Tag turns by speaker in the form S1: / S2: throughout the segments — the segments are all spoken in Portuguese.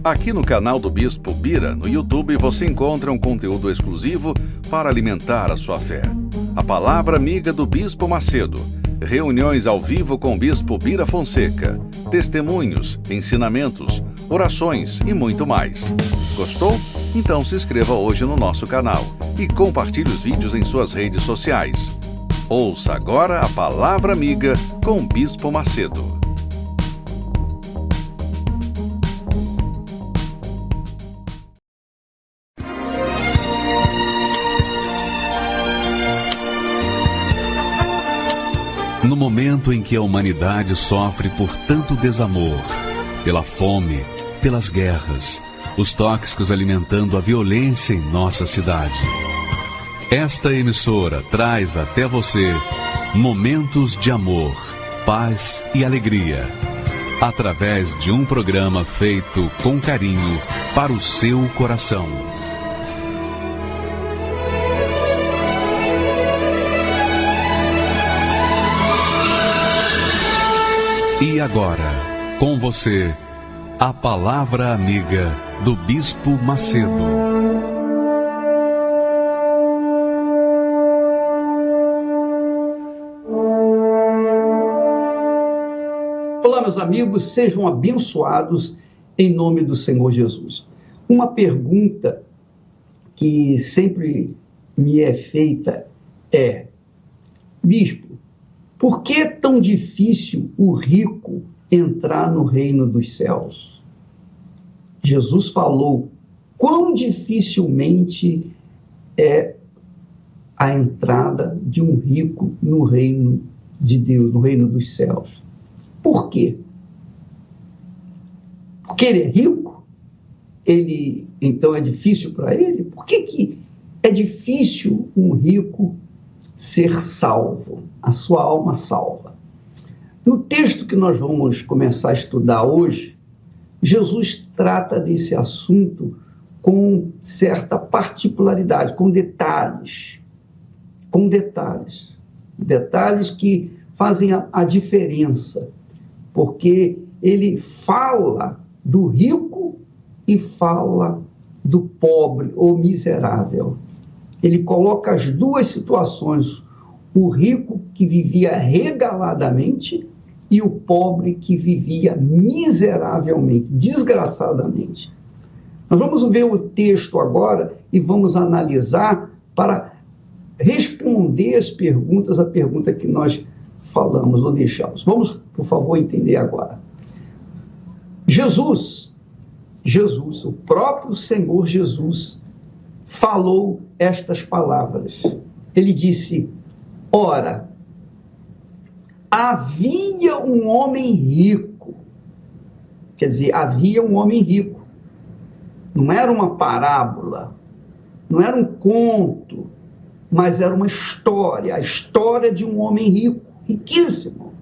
S1: Aqui no canal do Bispo Bira, no YouTube, você encontra um conteúdo exclusivo para alimentar a sua fé. A Palavra Amiga do Bispo Macedo, reuniões ao vivo com o Bispo Bira Fonseca, testemunhos, ensinamentos, orações e muito mais. Gostou? Então se inscreva hoje no nosso canal e compartilhe os vídeos em suas redes sociais. Ouça agora a Palavra Amiga com o Bispo Macedo. No momento em que a humanidade sofre por tanto desamor, pela fome, pelas guerras, os tóxicos alimentando a violência em nossa cidade, esta emissora traz até você momentos de amor, paz e alegria, através de um programa feito com carinho para o seu coração. E agora, com você, a Palavra Amiga do Bispo Macedo.
S2: Olá, meus amigos, sejam abençoados em nome do Senhor Jesus. Uma pergunta que sempre me é feita é: Bispo, por que é tão difícil o rico entrar no reino dos céus? Jesus falou quão dificilmente é a entrada de um rico no reino de Deus, no reino dos céus. Por quê? Porque ele é rico? Ele, então, é difícil para ele? Por que é difícil um rico ser salvo, a sua alma salva? No texto que nós vamos começar a estudar hoje, Jesus trata desse assunto com certa particularidade, com detalhes que fazem a diferença, porque ele fala do rico e fala do pobre ou miserável. Ele coloca as duas situações, o rico que vivia regaladamente e o pobre que vivia miseravelmente, desgraçadamente. Nós vamos ver o texto agora e vamos analisar para responder as perguntas, a pergunta que nós falamos ou deixamos. Vamos, por favor, entender agora. Jesus, o próprio Senhor Jesus, falou estas palavras. Ele disse: ora, havia um homem rico. Quer dizer, havia um homem rico. Não era uma parábola, não era um conto, mas era uma história, a história de um homem rico, riquíssimo.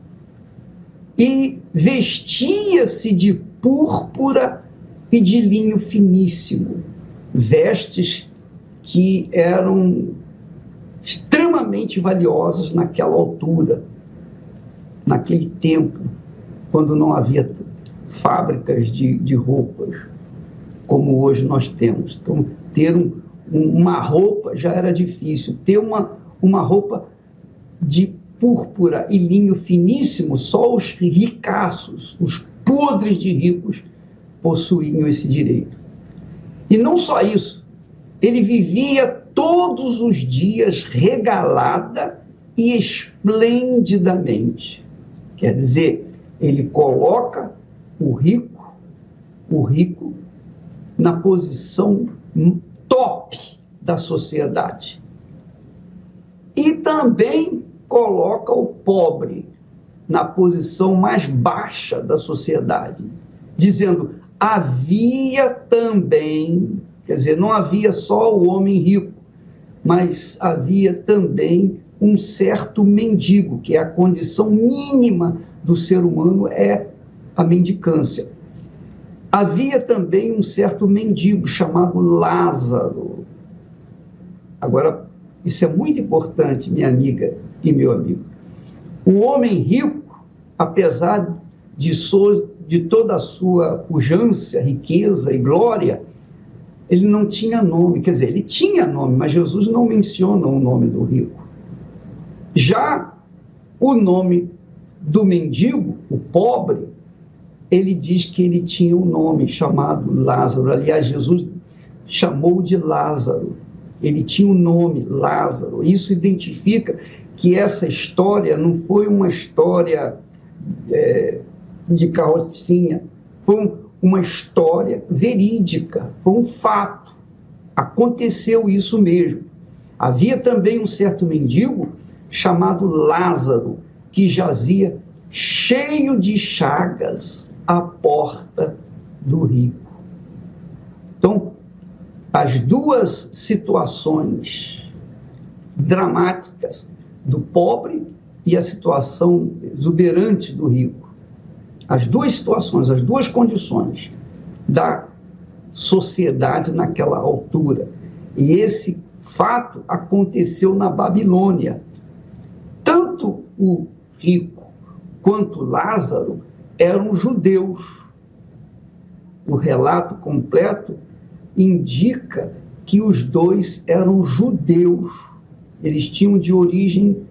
S2: E vestia-se de púrpura e de linho finíssimo, vestes que eram extremamente valiosas naquela altura, naquele tempo, quando não havia fábricas de roupas, como hoje nós temos. Então, ter uma roupa já era difícil. Ter uma roupa de púrpura e linho finíssimo, só os ricaços, os podres de ricos, possuíam esse direito. E não só isso, ele vivia todos os dias regalada e esplendidamente. Quer dizer, ele coloca o rico na posição top da sociedade. E também coloca o pobre na posição mais baixa da sociedade, dizendo: havia também, quer dizer, não havia só o homem rico, mas havia também um certo mendigo, que é a condição mínima do ser humano, é a mendicância. Havia também um certo mendigo chamado Lázaro. Agora, isso é muito importante, minha amiga e meu amigo. O homem rico, apesar de de toda a sua pujança, riqueza e glória, ele não tinha nome. Quer dizer, ele tinha nome, mas Jesus não menciona o nome do rico. Já o nome do mendigo, o pobre, ele diz que ele tinha um nome chamado Lázaro. Aliás, Jesus chamou de Lázaro. Ele tinha um nome, Lázaro. Isso identifica que essa história não foi uma história de carrocinha, foi uma história verídica, foi um fato. Aconteceu isso mesmo. Havia também um certo mendigo chamado Lázaro, que jazia cheio de chagas à porta do rico. Então, as duas situações dramáticas do pobre e a situação exuberante do rico, as duas situações, as duas condições da sociedade naquela altura. E esse fato aconteceu na Babilônia. Tanto o rico quanto Lázaro eram judeus. O relato completo indica que os dois eram judeus. Eles tinham de origem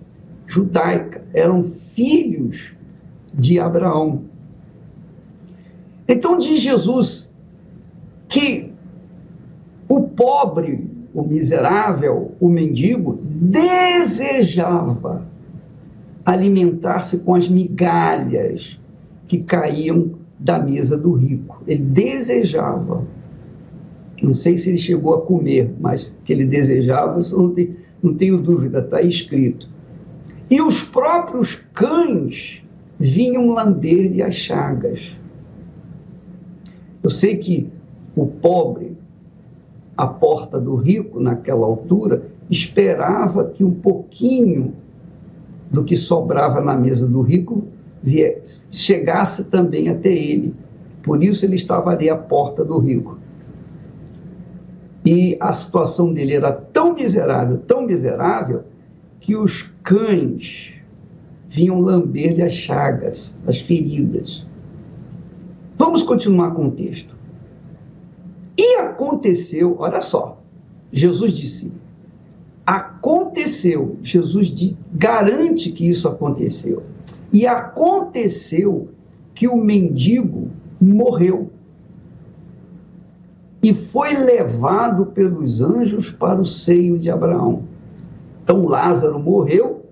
S2: judaica, eram filhos de Abraão. Então diz Jesus que o pobre, o miserável, o mendigo, desejava alimentar-se com as migalhas que caíam da mesa do rico. Ele desejava. Não sei se ele chegou a comer, mas que ele desejava, isso não tenho dúvida, está escrito. E os próprios cães vinham lamber-lhe as chagas. Eu sei que o pobre, à porta do rico, naquela altura, esperava que um pouquinho do que sobrava na mesa do rico chegasse também até ele. Por isso ele estava ali à porta do rico. E a situação dele era tão miserável, que os cães vinham lamber-lhe as chagas, as feridas. Vamos continuar com o texto. E aconteceu, olha só, Jesus disse, aconteceu, Jesus garante que isso aconteceu. E aconteceu que o mendigo morreu e foi levado pelos anjos para o seio de Abraão. Então Lázaro morreu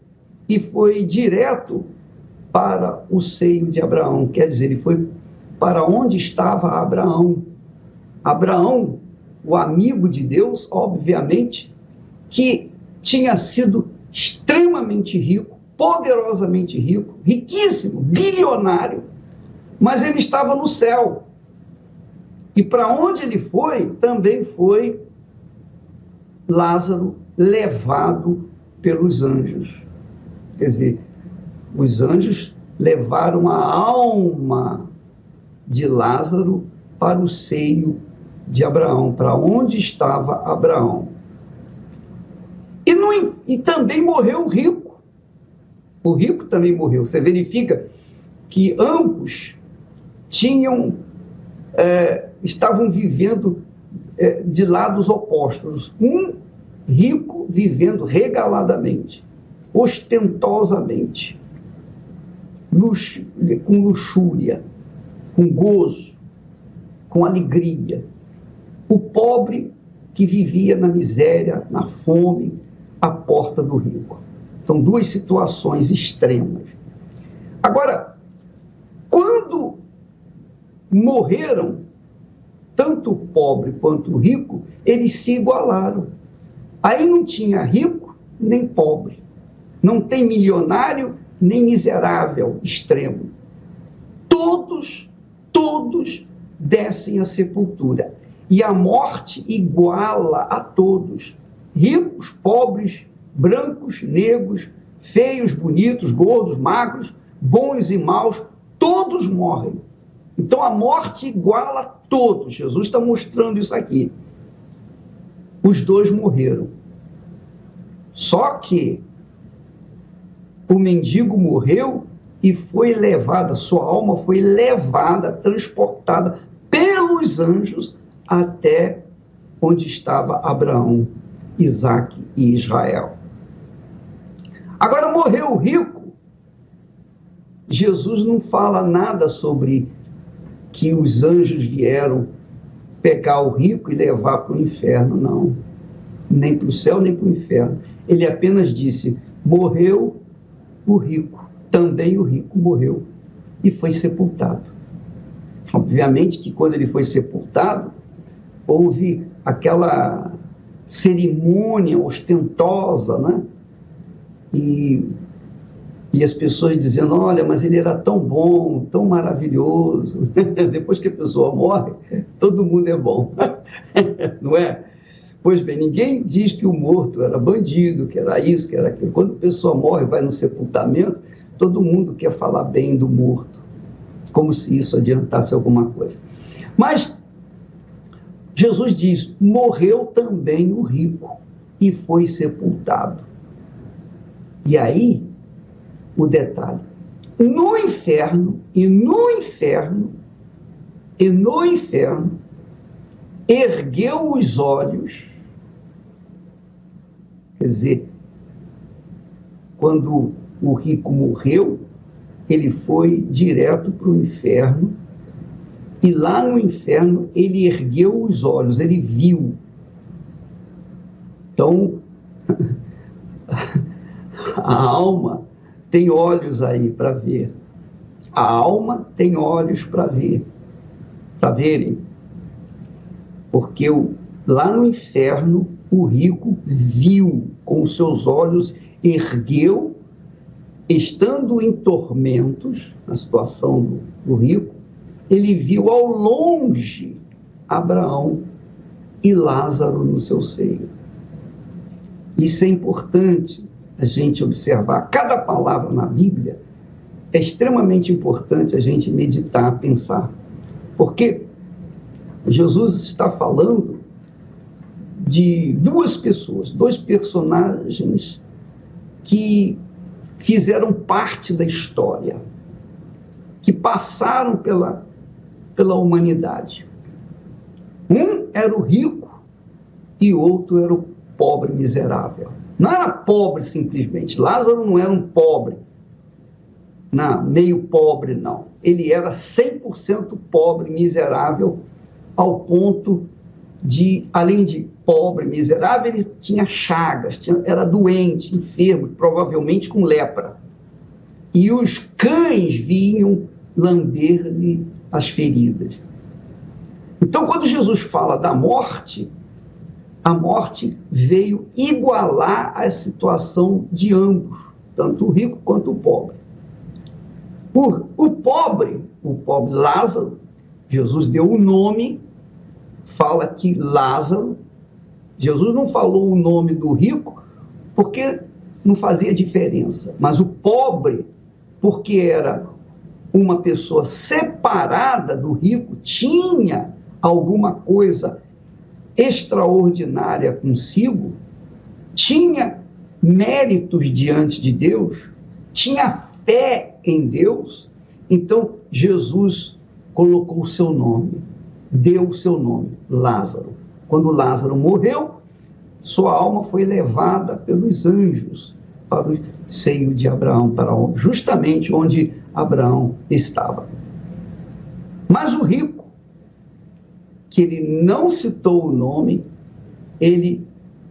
S2: e foi direto para o seio de Abraão. Quer dizer, ele foi para onde estava Abraão. Abraão, o amigo de Deus, obviamente, que tinha sido extremamente rico, poderosamente rico, riquíssimo, bilionário, mas ele estava no céu. E para onde ele foi, também foi Lázaro levado pelos anjos. Quer dizer, os anjos levaram a alma de Lázaro para o seio de Abraão, para onde estava Abraão. E também morreu o rico. O rico também morreu. Você verifica que ambos estavam vivendo de lados opostos. Um rico vivendo regaladamente, ostentosamente, com luxúria, com gozo, com alegria. O pobre que vivia na miséria, na fome, à porta do rico. São duas situações extremas. Agora, quando morreram, tanto o pobre quanto o rico, eles se igualaram. Aí não tinha rico nem pobre. Não tem milionário nem miserável extremo. Todos descem à sepultura. E a morte iguala a todos. Ricos, pobres, brancos, negros, feios, bonitos, gordos, magros, bons e maus, todos morrem. Então a morte iguala a todos. Jesus está mostrando isso aqui. Os dois morreram. Só que o mendigo morreu e foi levada, sua alma foi levada, transportada pelos anjos até onde estava Abraão, Isaque e Israel. Agora morreu o rico. Jesus não fala nada sobre que os anjos vieram pegar o rico e levar para o inferno, não. Nem para o céu, nem para o inferno. Ele apenas disse, morreu o rico, também o rico morreu e foi sepultado. Obviamente que quando ele foi sepultado, houve aquela cerimônia ostentosa, né? E as pessoas dizendo, olha, mas ele era tão bom, tão maravilhoso. Depois que a pessoa morre, todo mundo é bom, não é? Pois bem, ninguém diz que o morto era bandido, que era isso, que era aquilo. Quando a pessoa morre, vai no sepultamento, todo mundo quer falar bem do morto, como se isso adiantasse alguma coisa. Mas Jesus diz, morreu também o rico e foi sepultado. E aí, o detalhe, no inferno, ergueu os olhos, quer dizer, quando o rico morreu, ele foi direto para o inferno, e lá no inferno ele ergueu os olhos, ele viu. Então, a alma tem olhos aí para ver. A alma tem olhos para ver, para verem. Porque lá no inferno, o rico viu com os seus olhos, ergueu, estando em tormentos, na situação do rico, ele viu ao longe Abraão e Lázaro no seu seio. Isso é importante a gente observar. Cada palavra na Bíblia é extremamente importante a gente meditar, pensar. Porque Jesus está falando de duas pessoas, dois personagens que fizeram parte da história, que passaram pela humanidade. Um era o rico e outro era o pobre miserável. Não era pobre simplesmente. Lázaro não era um pobre, não, meio pobre não. Ele era 100% pobre, miserável, ao ponto de, além de pobre, miserável, ele tinha chagas, era doente, enfermo, provavelmente com lepra. E os cães vinham lamber-lhe as feridas. Então, quando Jesus fala da morte, a morte veio igualar a situação de ambos, tanto o rico quanto o pobre. O pobre Lázaro, Jesus deu o nome, fala que Lázaro, Jesus não falou o nome do rico, porque não fazia diferença, mas o pobre, porque era uma pessoa separada do rico, tinha alguma coisa extraordinária consigo, tinha méritos diante de Deus, tinha fé em Deus, então Jesus colocou o seu nome, deu o seu nome, Lázaro. Quando Lázaro morreu, sua alma foi levada pelos anjos para o seio de Abraão, para justamente onde Abraão estava. Mas o rico, que ele não citou o nome, ele,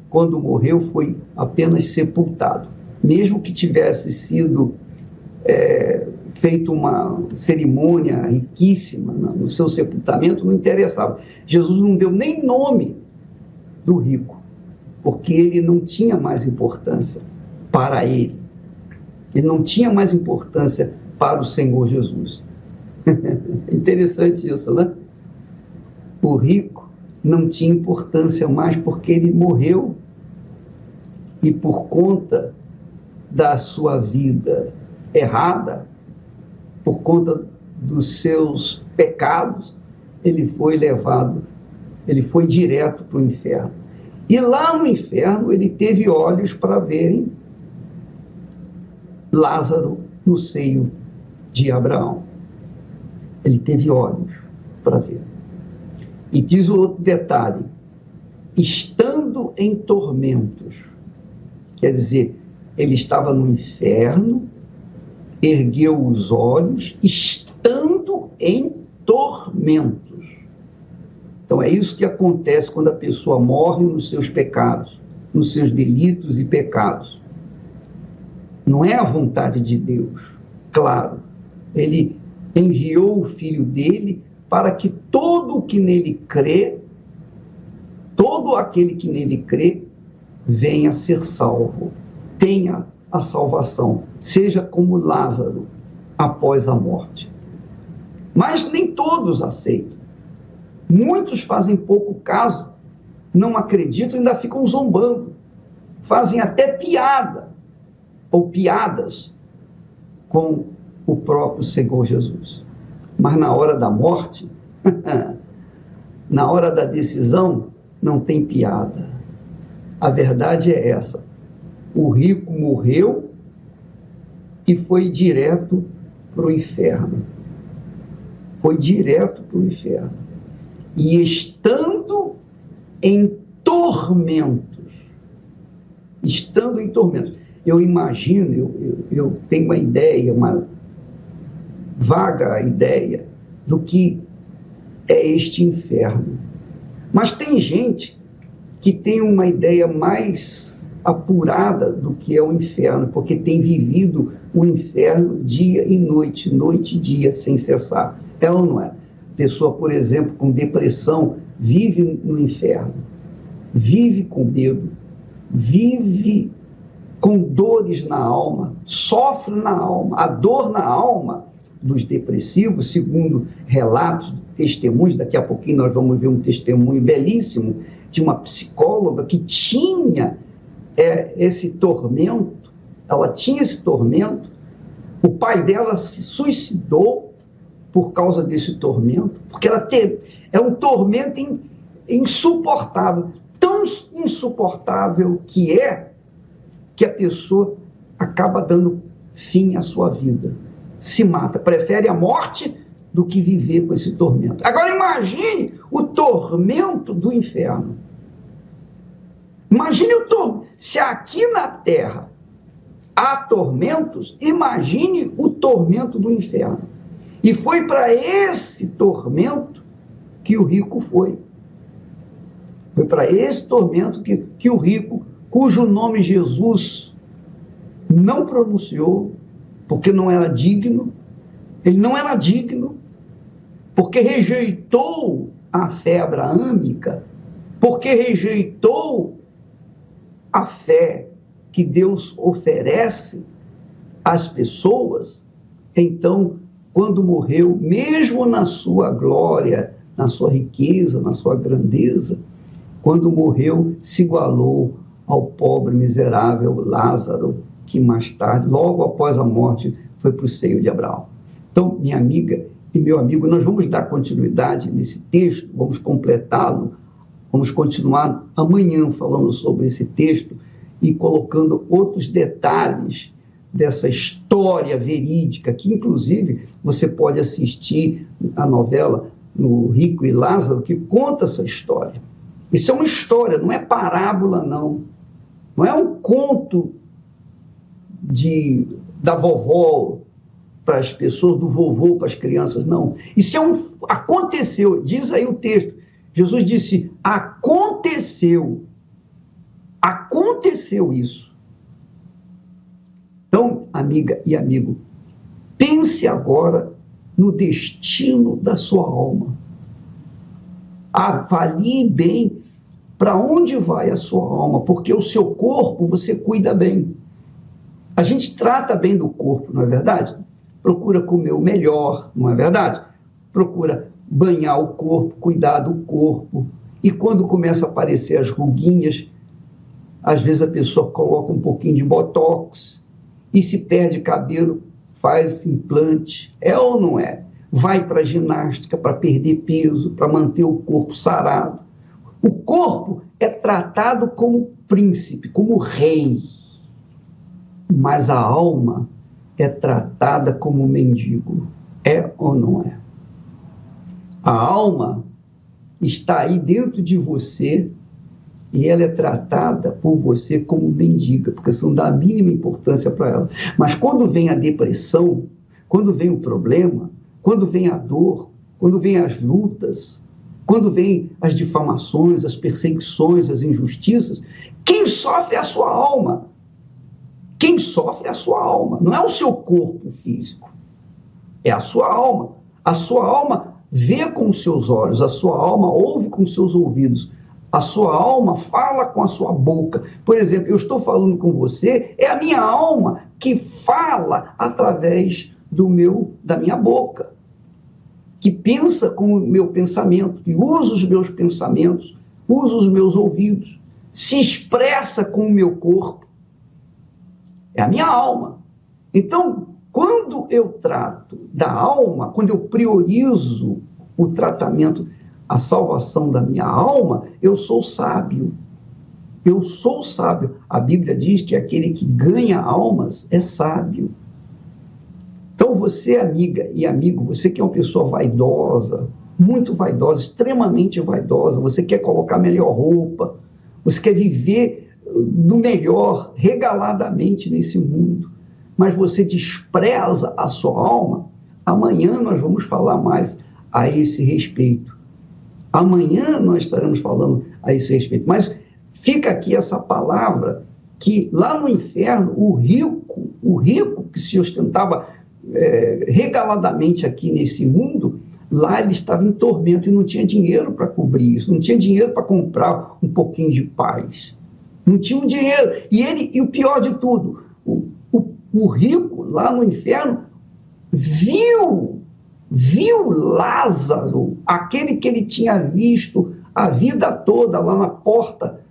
S2: quando morreu, foi apenas sepultado. Mesmo que tivesse sido feito uma cerimônia riquíssima no seu sepultamento, não interessava. Jesus não deu nem nome do rico, porque ele não tinha mais importância para ele. Ele não tinha mais importância para o Senhor Jesus. Interessante isso, né? O rico não tinha importância mais porque ele morreu, e por conta da sua vida errada, por conta dos seus pecados, ele foi levado, ele foi direto para o inferno. E lá no inferno ele teve olhos para verem Lázaro no seio de Abraão. Ele teve olhos para ver. E diz o outro detalhe: estando em tormentos. Quer dizer, ele estava no inferno, ergueu os olhos, estando em tormentos. Então é isso que acontece quando a pessoa morre nos seus pecados, nos seus delitos e pecados. Não é a vontade de Deus, claro. Ele enviou o Filho dele para que todo o que nele crê, todo aquele que nele crê, venha a ser salvo, tenha a salvação, seja como Lázaro após a morte. Mas nem todos aceitam. Muitos fazem pouco caso, não acreditam, ainda ficam zombando, fazem até piada ou piadas com o próprio Senhor Jesus. Mas na hora da morte, na hora da decisão, não tem piada. A verdade é essa: o rico morreu e foi direto para o inferno. Foi direto para o inferno. E estando em tormentos, eu imagino, eu tenho uma ideia, uma vaga ideia do que é este inferno. Mas tem gente que tem uma ideia mais apurada do que é o inferno, porque tem vivido o inferno dia e noite, noite e dia, sem cessar. É ou não é? Pessoa, por exemplo, com depressão, vive no inferno, vive com medo, vive com dores na alma, sofre na alma. A dor na alma dos depressivos, segundo relatos, testemunhos, daqui a pouquinho nós vamos ver um testemunho belíssimo de uma psicóloga que tinha esse tormento, ela tinha esse tormento, o pai dela se suicidou por causa desse tormento, porque é um tormento insuportável, tão insuportável que a pessoa acaba dando fim à sua vida, se mata, prefere a morte do que viver com esse tormento. Agora imagine o tormento do inferno. Imagine o tormento. Se aqui na terra há tormentos, imagine o tormento do inferno. E foi para esse tormento que o rico foi. Foi para esse tormento que o rico, cujo nome Jesus não pronunciou, porque não era digno, ele não era digno, porque rejeitou a fé abraâmica, porque rejeitou a fé que Deus oferece às pessoas. Então, quando morreu, mesmo na sua glória, na sua riqueza, na sua grandeza, quando morreu, se igualou ao pobre miserável Lázaro, que mais tarde, logo após a morte, foi para o seio de Abraão. Então, minha amiga e meu amigo, nós vamos dar continuidade nesse texto, vamos completá-lo, vamos continuar amanhã falando sobre esse texto e colocando outros detalhes dessa história verídica, que inclusive você pode assistir a novela no Rico e Lázaro, que conta essa história. Isso é uma história, não é parábola, não. Não é um conto da vovó para as pessoas, do vovô para as crianças, não. Isso aconteceu, diz aí o texto. Jesus disse, aconteceu isso. Então, amiga e amigo, pense agora no destino da sua alma. Avalie bem para onde vai a sua alma, porque o seu corpo você cuida bem. A gente trata bem do corpo, não é verdade? Procura comer o melhor, não é verdade? Procura banhar o corpo, cuidar do corpo. E quando começa a aparecer as ruguinhas, às vezes a pessoa coloca um pouquinho de botox, e se perde cabelo, faz implante. É ou não é? Vai para a ginástica para perder peso, para manter o corpo sarado. O corpo é tratado como príncipe, como rei. Mas a alma é tratada como mendigo. É ou não é? A alma está aí dentro de você e ela é tratada por você como mendiga, porque você não dá a mínima importância para ela. Mas quando vem a depressão, quando vem o problema, quando vem a dor, quando vem as lutas, quando vem as difamações, as perseguições, as injustiças, quem sofre é a sua alma. Quem sofre é a sua alma, não é o seu corpo físico, é a sua alma. A sua alma vê com os seus olhos, a sua alma ouve com os seus ouvidos, a sua alma fala com a sua boca. Por exemplo, eu estou falando com você, é a minha alma que fala através da minha boca, que pensa com o meu pensamento, que usa os meus pensamentos, usa os meus ouvidos, se expressa com o meu corpo. É a minha alma. Então, quando eu trato da alma, quando eu priorizo o tratamento, a salvação da minha alma, eu sou sábio. Eu sou sábio. A Bíblia diz que aquele que ganha almas é sábio. Então, você, amiga e amigo, você que é uma pessoa vaidosa, muito vaidosa, extremamente vaidosa, você quer colocar melhor roupa, você quer viver do melhor, regaladamente nesse mundo, mas você despreza a sua alma, amanhã nós vamos falar mais a esse respeito. Amanhã nós estaremos falando a esse respeito. Mas fica aqui essa palavra que lá no inferno, o rico que se ostentava regaladamente aqui nesse mundo, lá ele estava em tormento e não tinha dinheiro para cobrir isso, não tinha dinheiro para comprar um pouquinho de paz. Não tinha um dinheiro. E o pior de tudo, o rico lá no inferno viu Lázaro, aquele que ele tinha visto a vida toda lá na porta,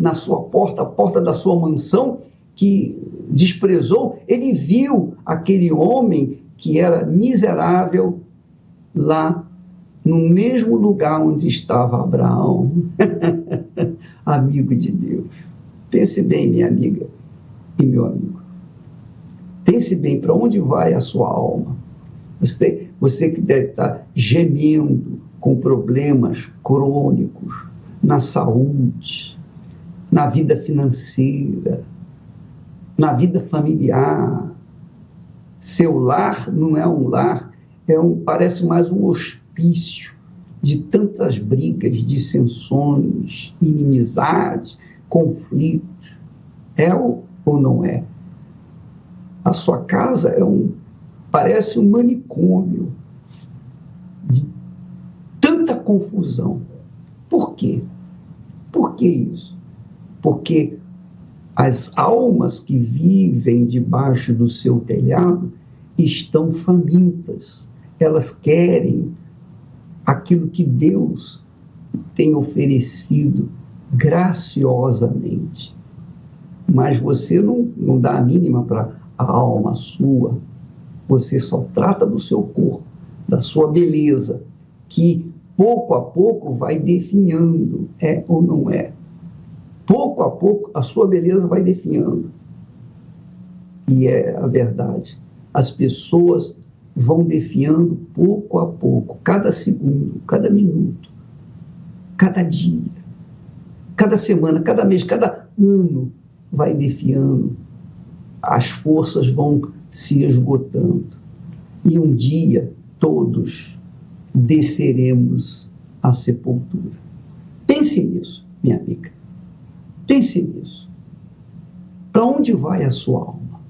S2: a porta da sua mansão, que desprezou. Ele viu aquele homem que era miserável lá no mesmo lugar onde estava Abraão. Amigo de Deus. Pense bem, minha amiga e meu amigo. Pense bem para onde vai a sua alma. Você que deve estar gemendo com problemas crônicos na saúde, na vida financeira, na vida familiar. Seu lar não é um lar, parece mais um hospício de tantas brigas, dissensões, inimizades, conflitos. É ou não é? A sua casa parece um manicômio de tanta confusão. Por quê? Por que isso? Porque as almas que vivem debaixo do seu telhado estão famintas. Elas querem aquilo que Deus tem oferecido graciosamente. Mas você não dá a mínima para a alma sua. Você só trata do seu corpo, da sua beleza, que pouco a pouco vai definhando, é ou não é. Pouco a pouco a sua beleza vai definhando. E é a verdade. As pessoas vão definhando pouco a pouco, cada segundo, cada minuto, cada dia, cada semana, cada mês, cada ano vai definhando. As forças vão se esgotando. E um dia todos desceremos à sepultura. Pense nisso, minha amiga. Pense nisso. Para onde vai a sua alma?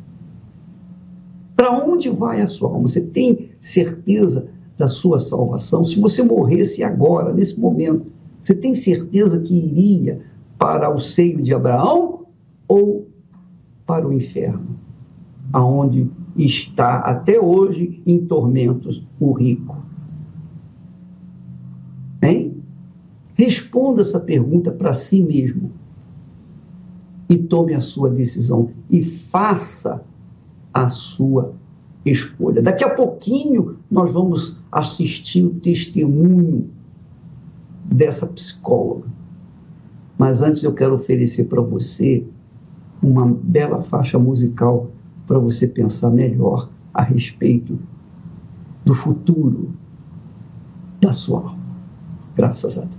S2: Para onde vai a sua alma? Você tem certeza da sua salvação? Se você morresse agora, nesse momento, você tem certeza que iria para o seio de Abraão ou para o inferno, aonde está até hoje em tormentos o rico? Hein? Responda essa pergunta para si mesmo e tome a sua decisão e faça a sua escolha. Daqui a pouquinho nós vamos assistir o testemunho dessa psicóloga. Mas antes eu quero oferecer para você uma bela faixa musical para você pensar melhor a respeito do futuro da sua alma. Graças a Deus.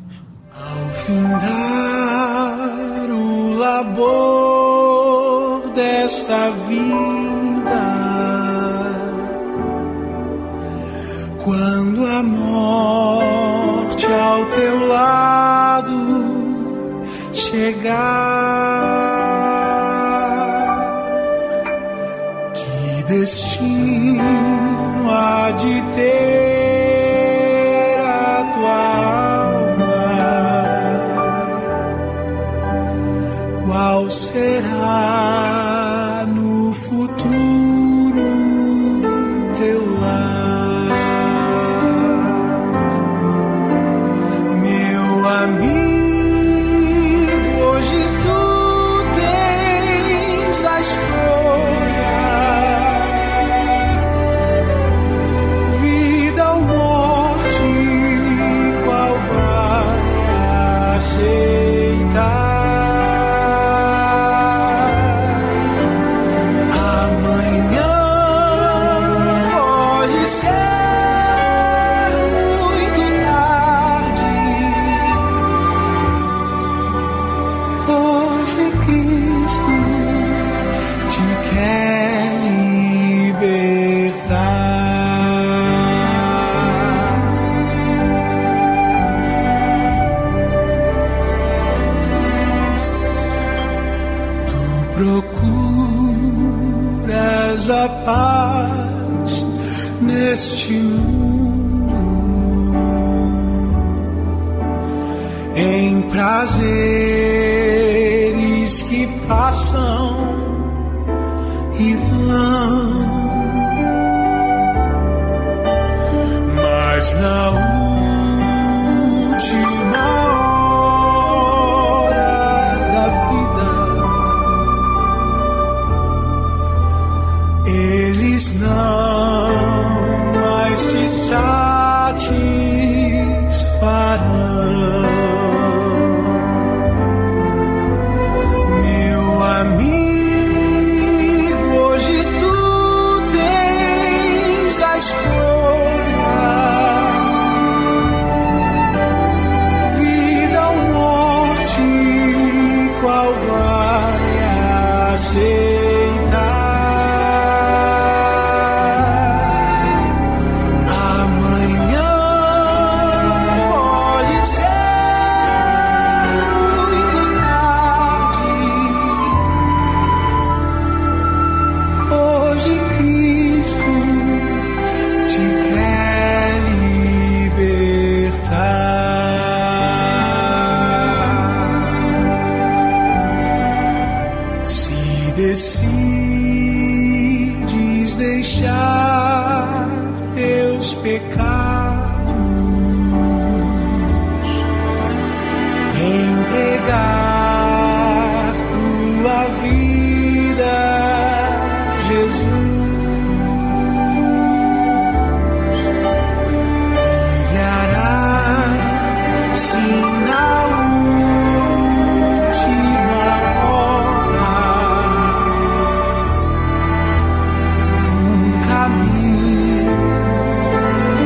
S3: Ao findar o labor desta vida, quando a morte ao teu lado chegar, que destino há de ter a tua alma? Qual será no futuro teu lar? Meu amigo, hoje tu tens a escolha, vida ou morte, qual vai aceitar? Procuras a paz neste mundo, em prazeres que passam e vão, mas na última não mais te satisfarão. Meu amigo, hoje tu tens a escolha, vida ou morte, qual vai aceitar? Decides deixar teus pecados, entregar tua vida a Jesus, brilhará sim na última hora caminho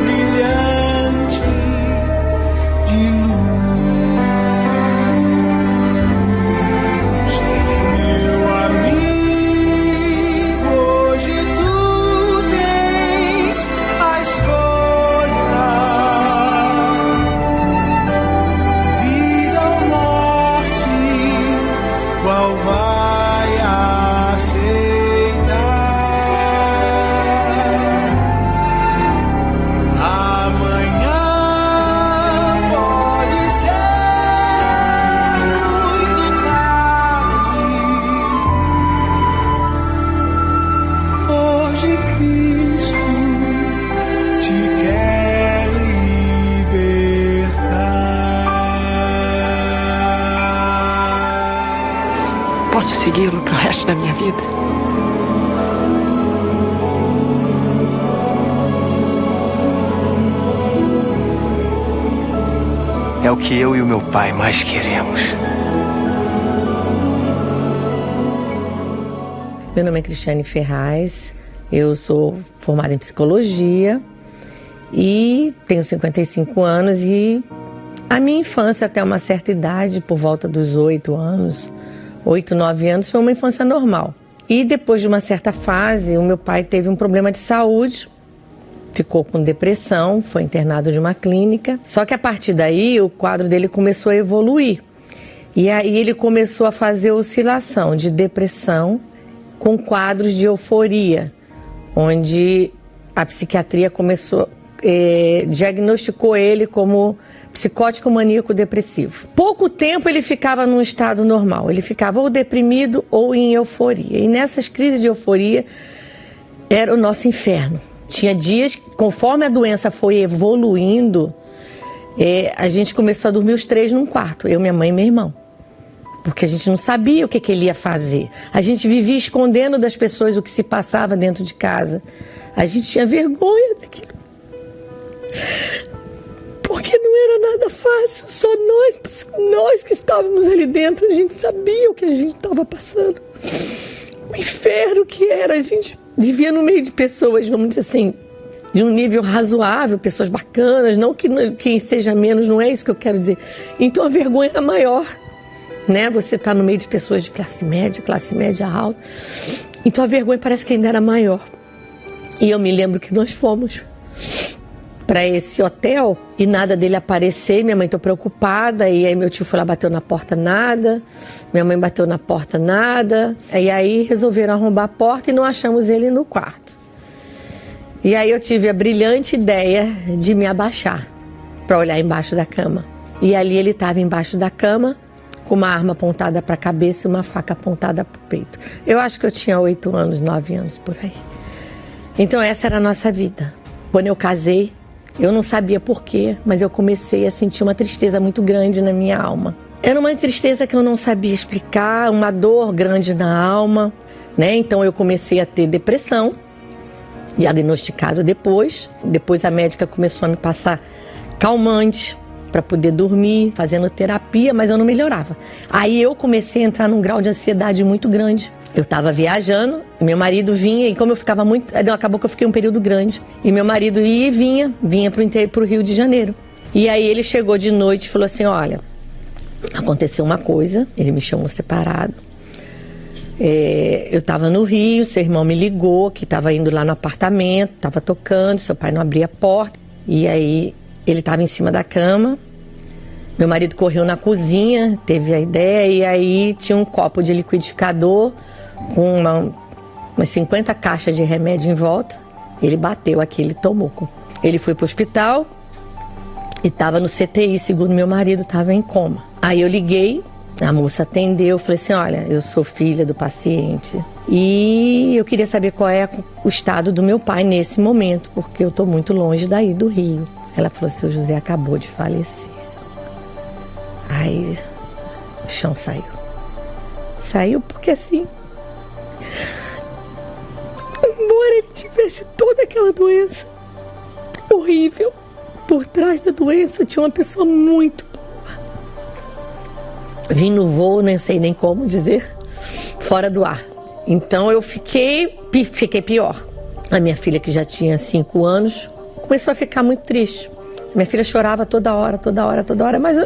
S3: brilhante de luz. Meu amigo, hoje tu tens a escolha, vida ou morte, qual vai aceitar?
S4: Posso segui-lo pro resto da minha vida?
S5: É o que eu e o meu pai mais queremos.
S6: Meu nome é Cristiane Ferraz, eu sou formada em psicologia e tenho 55 anos e a minha infância até uma certa idade, por volta dos 8, 9 anos, foi uma infância normal. E depois de uma certa fase, o meu pai teve um problema de saúde, ficou com depressão, foi internado de uma clínica. Só que a partir daí o quadro dele começou a evoluir. E aí ele começou a fazer oscilação de depressão com quadros de euforia, onde a psiquiatria diagnosticou ele como psicótico maníaco depressivo. Pouco tempo ele ficava num estado normal, ele ficava ou deprimido ou em euforia. E nessas crises de euforia era o nosso inferno. Tinha dias que, conforme a doença foi evoluindo, a gente começou a dormir os 3 num quarto, eu, minha mãe e meu irmão. Porque a gente não sabia o que ele ia fazer. A gente vivia escondendo das pessoas o que se passava dentro de casa. A gente tinha vergonha daquilo. Porque não era nada fácil. Só nós que estávamos ali dentro, a gente sabia o que a gente estava passando. O inferno que era. A gente vivia no meio de pessoas, vamos dizer assim, de um nível razoável, pessoas bacanas. Não que quem seja menos, não é isso que eu quero dizer. Então a vergonha era maior. Né? Você está no meio de pessoas de classe média alta. Então a vergonha parece que ainda era maior. E eu me lembro que nós fomos para esse hotel e nada dele aparecer. Minha mãe, tô preocupada. E aí meu tio foi lá, bateu na porta, nada. Minha mãe bateu na porta, nada. E aí resolveram arrombar a porta e não achamos ele no quarto. E aí eu tive a brilhante ideia de me abaixar para olhar embaixo da cama. E ali ele estava embaixo da cama, com uma arma apontada para a cabeça e uma faca apontada para o peito. Eu acho que eu tinha 8 anos, 9 anos, por aí. Então essa era a nossa vida. Quando eu casei, eu não sabia por quê, mas eu comecei a sentir uma tristeza muito grande na minha alma. Era uma tristeza que eu não sabia explicar, uma dor grande na alma, né? Então eu comecei a ter depressão, diagnosticado depois. Depois a médica começou a me passar calmante para poder dormir, fazendo terapia, mas eu não melhorava. Aí eu comecei a entrar num grau de ansiedade muito grande. Eu estava viajando, meu marido vinha, e como eu ficava muito... Acabou que eu fiquei um período grande. E meu marido ia e vinha para o Rio de Janeiro. E aí ele chegou de noite e falou assim, olha, aconteceu uma coisa, ele me chamou separado. Eu estava no Rio, seu irmão me ligou, que estava indo lá no apartamento, estava tocando, seu pai não abria a porta. E aí ele estava em cima da cama, meu marido correu na cozinha, teve a ideia, e aí tinha um copo de liquidificador com umas 50 caixas de remédio em volta. Ele bateu aqui, ele tomou. Ele foi para o hospital e estava no CTI, segundo meu marido, estava em coma. Aí eu liguei, a moça atendeu, falei assim, olha, eu sou filha do paciente e eu queria saber qual é o estado do meu pai nesse momento, porque eu estou muito longe daí do Rio. Ela falou, seu José acabou de falecer. Aí o chão saiu. Saiu porque assim, embora ele tivesse toda aquela doença horrível, por trás da doença tinha uma pessoa muito boa. Vim no voo, não sei nem como dizer, fora do ar. Então eu fiquei pior. A minha filha, que já tinha 5 anos, começou a ficar muito triste. Minha filha chorava toda hora, mas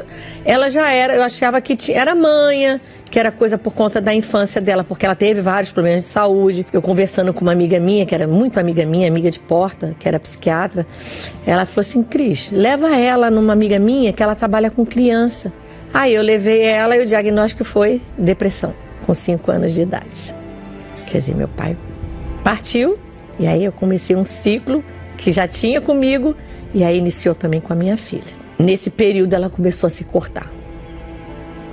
S6: ela já era, eu achava que era manha, que era coisa por conta da infância dela, porque ela teve vários problemas de saúde. Eu conversando com uma amiga minha, que era muito amiga minha, amiga de porta, que era psiquiatra, ela falou assim, Cris, leva ela numa amiga minha que ela trabalha com criança. Aí eu levei ela e o diagnóstico foi depressão, com 5 anos de idade. Quer dizer, meu pai partiu, e aí eu comecei um ciclo que já tinha comigo, e aí iniciou também com a minha filha. Nesse período ela começou a se cortar.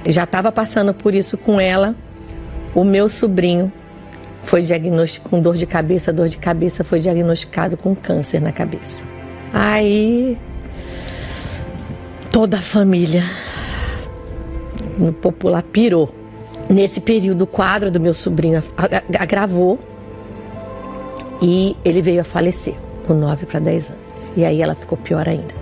S6: Eu já estava passando por isso com ela. O meu sobrinho foi diagnosticado com dor de cabeça, foi diagnosticado com câncer na cabeça. Aí toda a família no popular pirou. Nesse período o quadro do meu sobrinho agravou e ele veio a falecer com 9 para 10 anos. E aí ela ficou pior ainda.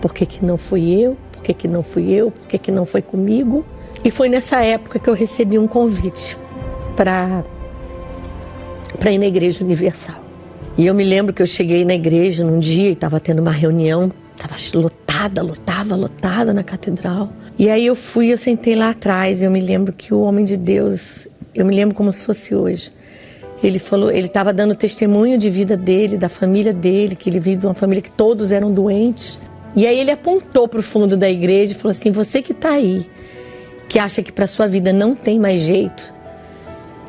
S6: Por que que não fui eu? Por que que não fui eu? Por que que não foi comigo? E foi nessa época que eu recebi um convite para para ir na Igreja Universal. E eu me lembro que eu cheguei na igreja num dia e estava tendo uma reunião, estava lotada na catedral. E aí eu sentei lá atrás e eu me lembro que o homem de Deus, eu me lembro como se fosse hoje, ele falou, ele estava dando testemunho de vida dele, da família dele, que ele vive de uma família que todos eram doentes. E aí ele apontou para o fundo da igreja e falou assim: você que está aí, que acha que para sua vida não tem mais jeito,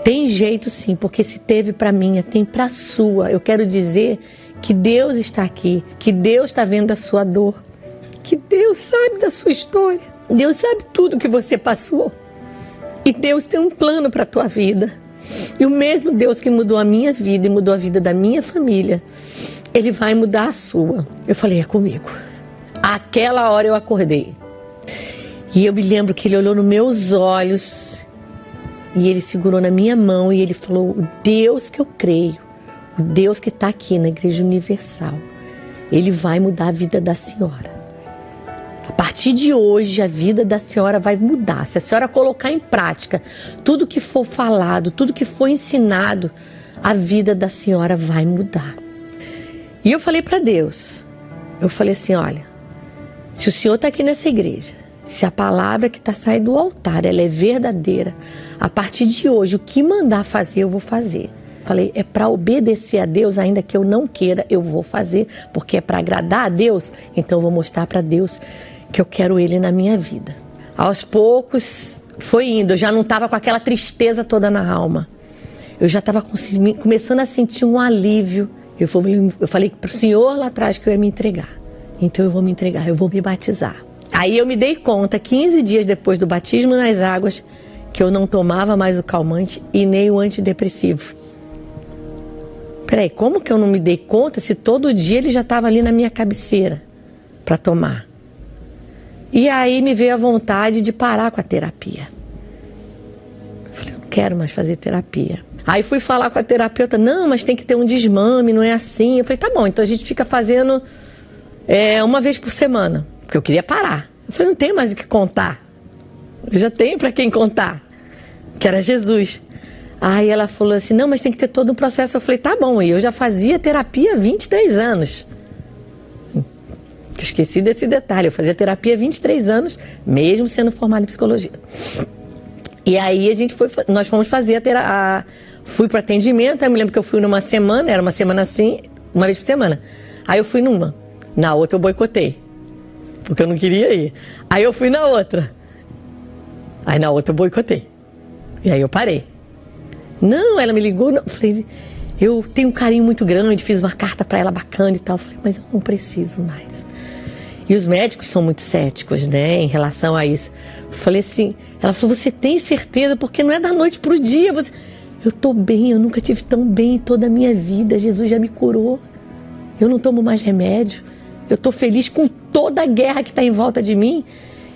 S6: tem jeito sim, porque se teve para minha, tem para a sua. Eu quero dizer que Deus está aqui, que Deus está vendo a sua dor, que Deus sabe da sua história, Deus sabe tudo que você passou e Deus tem um plano para a tua vida. E o mesmo Deus que mudou a minha vida e mudou a vida da minha família, Ele vai mudar a sua. Eu falei: é comigo. Aquela hora eu acordei e eu me lembro que Ele olhou nos meus olhos e Ele segurou na minha mão e Ele falou: o Deus que eu creio, o Deus que está aqui na Igreja Universal, Ele vai mudar a vida da senhora. A partir de hoje, a vida da senhora vai mudar. Se a senhora colocar em prática tudo que for falado, tudo que for ensinado, a vida da senhora vai mudar. E eu falei para Deus, eu falei assim: olha, se o senhor está aqui nessa igreja, se a palavra que está saindo do altar, ela é verdadeira, a partir de hoje, o que mandar fazer, eu vou fazer. Falei, é para obedecer a Deus, ainda que eu não queira, eu vou fazer, porque é para agradar a Deus, então eu vou mostrar para Deus que eu quero Ele na minha vida. Aos poucos foi indo, eu já não estava com aquela tristeza toda na alma. Eu já estava começando a sentir um alívio. Eu falei para o Senhor lá atrás que eu ia me entregar. Então eu vou me entregar, eu vou me batizar. Aí eu me dei conta, 15 dias depois do batismo nas águas, que eu não tomava mais o calmante e nem o antidepressivo. Peraí, como que eu não me dei conta se todo dia ele já estava ali na minha cabeceira para tomar? E aí me veio a vontade de parar com a terapia. Eu falei, eu não quero mais fazer terapia. Aí fui falar com a terapeuta, não, mas tem que ter um desmame, não é assim. Eu falei, tá bom, então a gente fica fazendo uma vez por semana, porque eu queria parar. Eu falei, não tenho mais o que contar. Eu já tenho para quem contar, que era Jesus. Aí ela falou assim, não, mas tem que ter todo um processo. Eu falei, tá bom, e eu já fazia terapia há 23 anos. Esqueci desse detalhe, eu fazia terapia há 23 anos, mesmo sendo formada em psicologia. E aí nós fomos fazer fui para atendimento, aí eu me lembro que eu fui numa semana, era uma semana assim, uma vez por semana. Aí eu fui numa, na outra eu boicotei, porque eu não queria ir. Aí eu fui na outra, aí na outra eu boicotei. E aí eu parei. Não, ela me ligou, eu falei, eu tenho um carinho muito grande, fiz uma carta para ela bacana e tal. Eu falei, mas eu não preciso mais. E os médicos são muito céticos, né, em relação a isso. Eu falei assim, ela falou, você tem certeza? Porque não é da noite pro dia. Eu tô bem, eu nunca tive tão bem em toda a minha vida. Jesus já me curou. Eu não tomo mais remédio. Eu tô feliz com toda a guerra que tá em volta de mim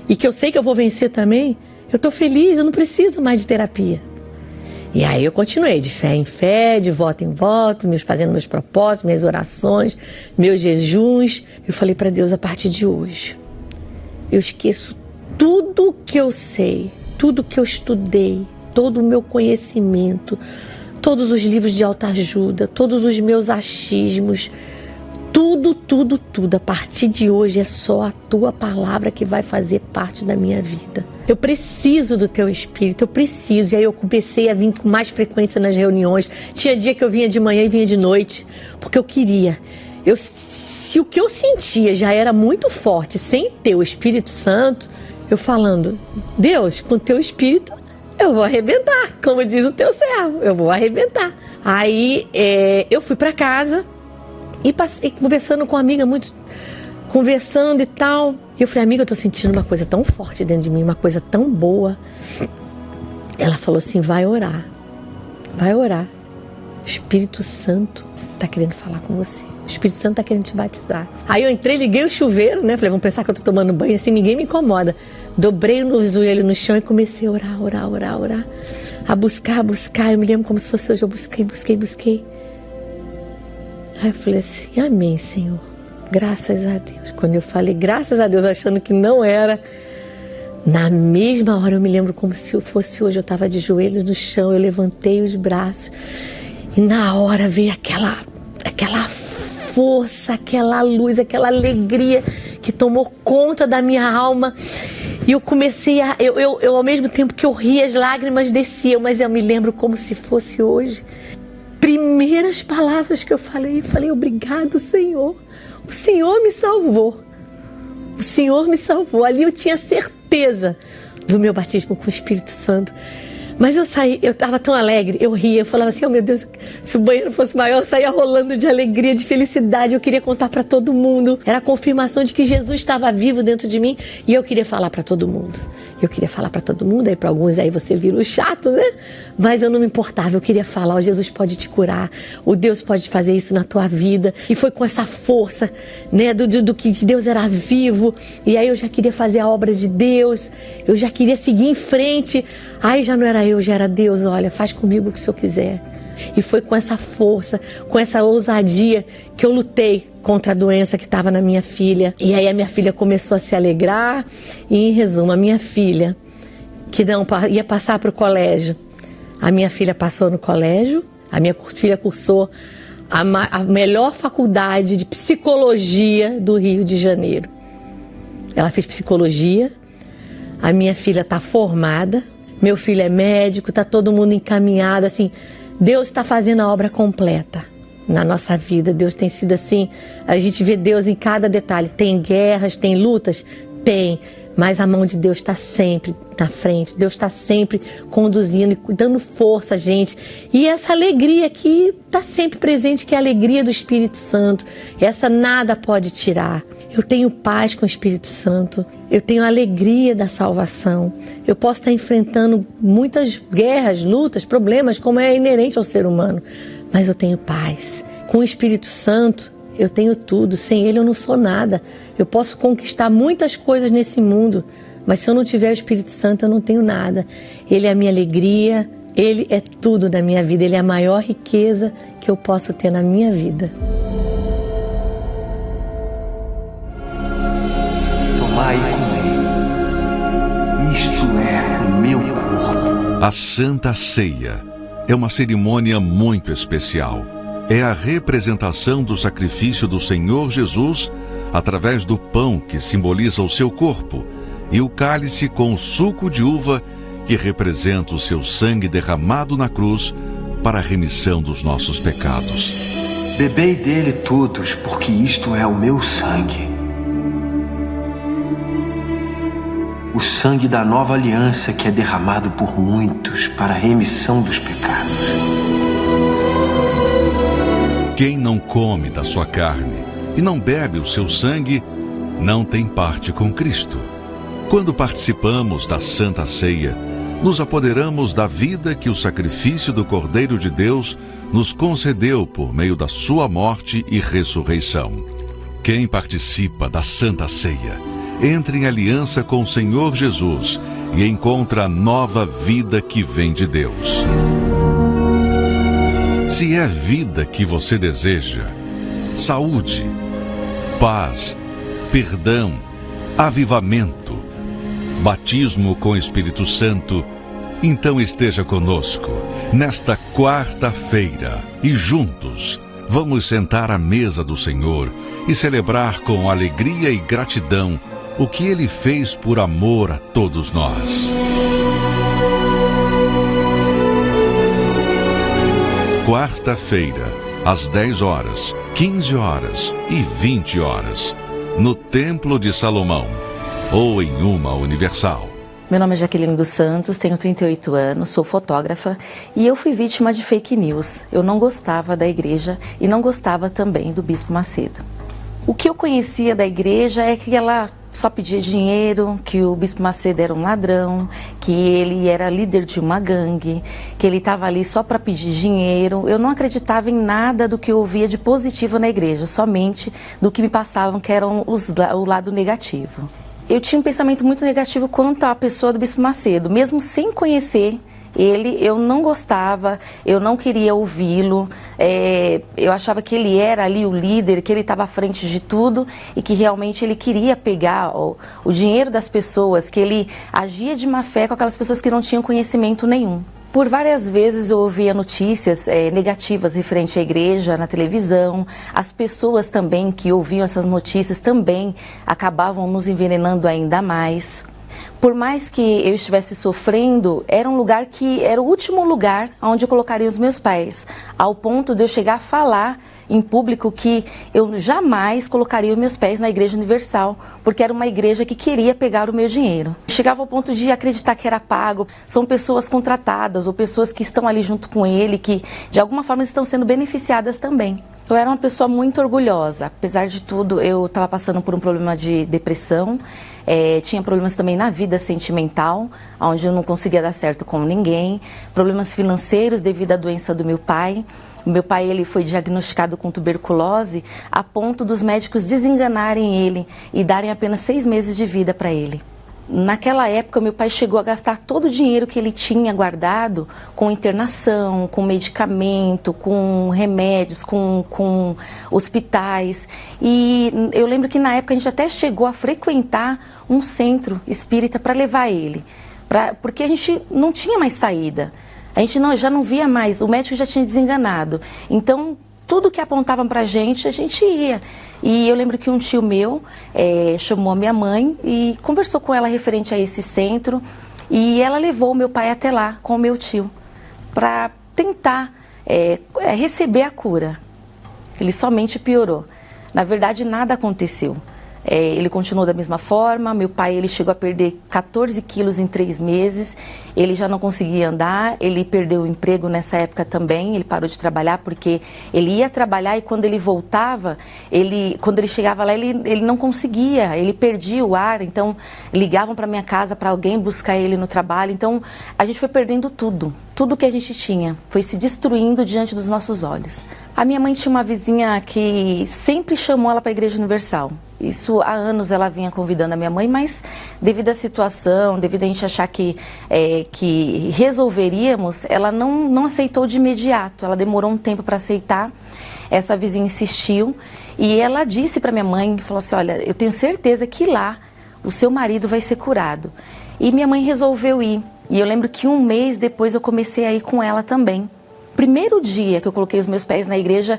S6: e que eu sei que eu vou vencer também. Eu tô feliz, eu não preciso mais de terapia. E aí eu continuei de fé em fé, de voto em voto, fazendo meus propósitos, minhas orações, meus jejuns. Eu falei para Deus, a partir de hoje, eu esqueço tudo que eu sei, tudo que eu estudei, todo o meu conhecimento, todos os livros de autoajuda, todos os meus achismos, tudo. A partir de hoje é só a tua palavra que vai fazer parte da minha vida. Eu preciso do teu Espírito, eu preciso. E aí eu comecei a vir com mais frequência nas reuniões. Tinha dia que eu vinha de manhã e vinha de noite, porque eu queria. Se o que eu sentia já era muito forte, sem ter o Espírito Santo, eu falando, Deus, com o teu Espírito eu vou arrebentar, como diz o teu servo, eu vou arrebentar. Aí eu fui para casa e passei conversando com uma amiga, conversando e tal. E eu falei, amiga, eu tô sentindo uma coisa tão forte dentro de mim, uma coisa tão boa. Ela falou assim, vai orar. O Espírito Santo tá querendo falar com você. O Espírito Santo tá querendo te batizar. Aí eu entrei, liguei o chuveiro, né? Falei, vamos pensar que eu tô tomando banho, assim, ninguém me incomoda. Dobrei o joelho no chão e comecei a orar. A buscar. Eu me lembro como se fosse hoje, eu busquei. Aí eu falei assim, amém, Senhor. Graças a Deus. Quando eu falei graças a Deus, achando que não era, na mesma hora eu me lembro como se fosse hoje. Eu estava de joelhos no chão, eu levantei os braços E na hora veio aquela força, aquela luz, aquela alegria que tomou conta da minha alma. E eu comecei eu ao mesmo tempo que eu ria, as lágrimas desciam, mas eu me lembro como se fosse hoje. Primeiras palavras que eu falei obrigado, Senhor. O Senhor me salvou. O Senhor me salvou. Ali eu tinha certeza do meu batismo com o Espírito Santo. Mas eu saí, eu estava tão alegre, eu ria, eu falava assim, oh meu Deus, se o banheiro fosse maior, eu saía rolando de alegria, de felicidade, eu queria contar para todo mundo. Era a confirmação de que Jesus estava vivo dentro de mim e eu queria falar para todo mundo. Aí para alguns aí você vira o chato, né? Mas eu não me importava, eu queria falar, oh, Jesus pode te curar, o Deus pode fazer isso na tua vida. E foi com essa força, né, do que Deus era vivo. E aí eu já queria fazer a obra de Deus, eu já queria seguir em frente. Aí já não era eu, já era Deus, olha, faz comigo o que o Senhor quiser. E foi com essa força, com essa ousadia que eu lutei contra a doença que estava na minha filha. E aí a minha filha começou a se alegrar. E em resumo, a minha filha, que não ia passar para o colégio, a minha filha passou no colégio, a minha filha cursou a melhor faculdade de psicologia do Rio de Janeiro. Ela fez psicologia, a minha filha está formada, meu filho é médico, está todo mundo encaminhado, assim, Deus está fazendo a obra completa na nossa vida. Deus tem sido assim, a gente vê Deus em cada detalhe. Tem guerras, tem lutas? Tem, mas a mão de Deus está sempre na frente. Deus está sempre conduzindo e dando força a gente. E essa alegria que está sempre presente, que é a alegria do Espírito Santo. Essa nada pode tirar. Eu tenho paz com o Espírito Santo. Eu tenho a alegria da salvação. Eu posso estar enfrentando muitas guerras, lutas, problemas, como é inerente ao ser humano. Mas eu tenho paz. Com o Espírito Santo, eu tenho tudo. Sem Ele eu não sou nada. Eu posso conquistar muitas coisas nesse mundo, mas se eu não tiver o Espírito Santo, eu não tenho nada. Ele é a minha alegria, Ele é tudo na minha vida. Ele é a maior riqueza que eu posso ter na minha vida.
S5: Tomai e comei. Isto é o meu corpo.
S1: A Santa Ceia é uma cerimônia muito especial. É a representação do sacrifício do Senhor Jesus através do pão que simboliza o seu corpo e o cálice com o suco de uva que representa o seu sangue derramado na cruz para a remissão dos nossos pecados.
S5: Bebei dele todos, porque isto é o meu sangue. O sangue da nova aliança que é derramado por muitos para a remissão dos pecados.
S1: Quem não come da sua carne e não bebe o seu sangue, não tem parte com Cristo. Quando participamos da Santa Ceia, nos apoderamos da vida que o sacrifício do Cordeiro de Deus nos concedeu por meio da sua morte e ressurreição. Quem participa da Santa Ceia entra em aliança com o Senhor Jesus e encontra a nova vida que vem de Deus. Se é vida que você deseja, saúde, paz, perdão, avivamento, batismo com o Espírito Santo, então esteja conosco nesta quarta-feira e juntos vamos sentar à mesa do Senhor e celebrar com alegria e gratidão o que Ele fez por amor a todos nós. Quarta-feira, às 10 horas, 15 horas e 20 horas, no Templo de Salomão, ou em uma Universal.
S7: Meu nome é Jaqueline dos Santos, tenho 38 anos, sou fotógrafa e eu fui vítima de fake news. Eu não gostava da igreja e não gostava também do Bispo Macedo. O que eu conhecia da igreja é que ela só pedia dinheiro, que o Bispo Macedo era um ladrão, que ele era líder de uma gangue, que ele estava ali só para pedir dinheiro. Eu não acreditava em nada do que eu ouvia de positivo na igreja, somente do que me passavam, que eram o lado negativo. Eu tinha um pensamento muito negativo quanto à pessoa do Bispo Macedo, mesmo sem conhecer ele, eu não gostava, eu não queria ouvi-lo, eu achava que ele era ali o líder, que ele estava à frente de tudo e que realmente ele queria pegar o dinheiro das pessoas, que ele agia de má fé com aquelas pessoas que não tinham conhecimento nenhum. Por várias vezes eu ouvia notícias negativas referente à igreja na televisão. As pessoas também que ouviam essas notícias também acabavam nos envenenando ainda mais. Por mais que eu estivesse sofrendo, era um lugar que era o último lugar onde eu colocaria os meus pés, ao ponto de eu chegar a falar em público que eu jamais colocaria os meus pés na Igreja Universal, porque era uma igreja que queria pegar o meu dinheiro. Chegava ao ponto de acreditar que era pago. São pessoas contratadas ou pessoas que estão ali junto com ele, que de alguma forma estão sendo beneficiadas também. Eu era uma pessoa muito orgulhosa. Apesar de tudo, eu estava passando por um problema de depressão. Tinha problemas também na vida sentimental, onde eu não conseguia dar certo com ninguém. Problemas financeiros devido à doença do meu pai. O meu pai ele foi diagnosticado com tuberculose a ponto dos médicos desenganarem ele e darem apenas 6 meses de vida para ele. Naquela época, meu pai chegou a gastar todo o dinheiro que ele tinha guardado com internação, com medicamento, com remédios, com hospitais. E eu lembro que na época a gente até chegou a frequentar um centro espírita para levar ele, porque a gente não tinha mais saída. A gente já não via mais, o médico já tinha desenganado. Então, tudo que apontavam para a gente ia. E eu lembro que um tio meu chamou a minha mãe e conversou com ela referente a esse centro. E ela levou o meu pai até lá com o meu tio para tentar receber a cura. Ele somente piorou. Na verdade, nada aconteceu. Ele continuou da mesma forma. Meu pai ele chegou a perder 14 quilos em 3 meses. Ele já não conseguia andar. Ele perdeu o emprego nessa época também. Ele parou de trabalhar porque ele ia trabalhar e quando ele voltava, quando ele chegava lá, ele não conseguia. Ele perdia o ar. Então, ligavam para minha casa para alguém buscar ele no trabalho. Então, a gente foi perdendo tudo. Tudo que a gente tinha foi se destruindo diante dos nossos olhos. A minha mãe tinha uma vizinha que sempre chamou ela para a Igreja Universal. Isso há anos ela vinha convidando a minha mãe, mas devido à situação, devido a gente achar que resolveríamos, ela não aceitou de imediato. Ela demorou um tempo para aceitar. Essa vizinha insistiu e ela disse para minha mãe, falou assim, olha, eu tenho certeza que lá o seu marido vai ser curado. E minha mãe resolveu ir. E eu lembro que 1 mês depois eu comecei a ir com ela também. Primeiro dia que eu coloquei os meus pés na igreja,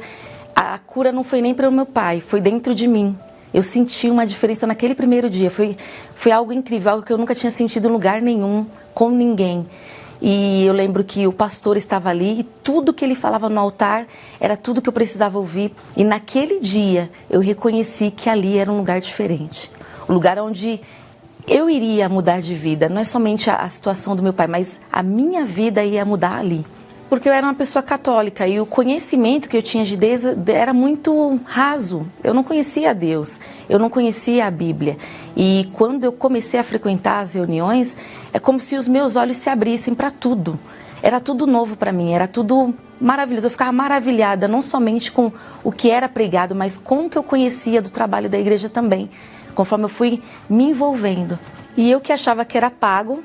S7: a cura não foi nem para o meu pai, foi dentro de mim. Eu senti uma diferença naquele primeiro dia, foi algo incrível, algo que eu nunca tinha sentido em lugar nenhum, com ninguém. E eu lembro que o pastor estava ali e tudo que ele falava no altar era tudo que eu precisava ouvir. E naquele dia eu reconheci que ali era um lugar diferente, um lugar onde eu iria mudar de vida, não é somente a situação do meu pai, mas a minha vida ia mudar ali. Porque eu era uma pessoa católica e o conhecimento que eu tinha de Deus era muito raso. Eu não conhecia Deus, eu não conhecia a Bíblia. E quando eu comecei a frequentar as reuniões, é como se os meus olhos se abrissem para tudo. Era tudo novo para mim, era tudo maravilhoso. Eu ficava maravilhada, não somente com o que era pregado, mas com o que eu conhecia do trabalho da igreja também. Conforme eu fui me envolvendo. E eu que achava que era pago,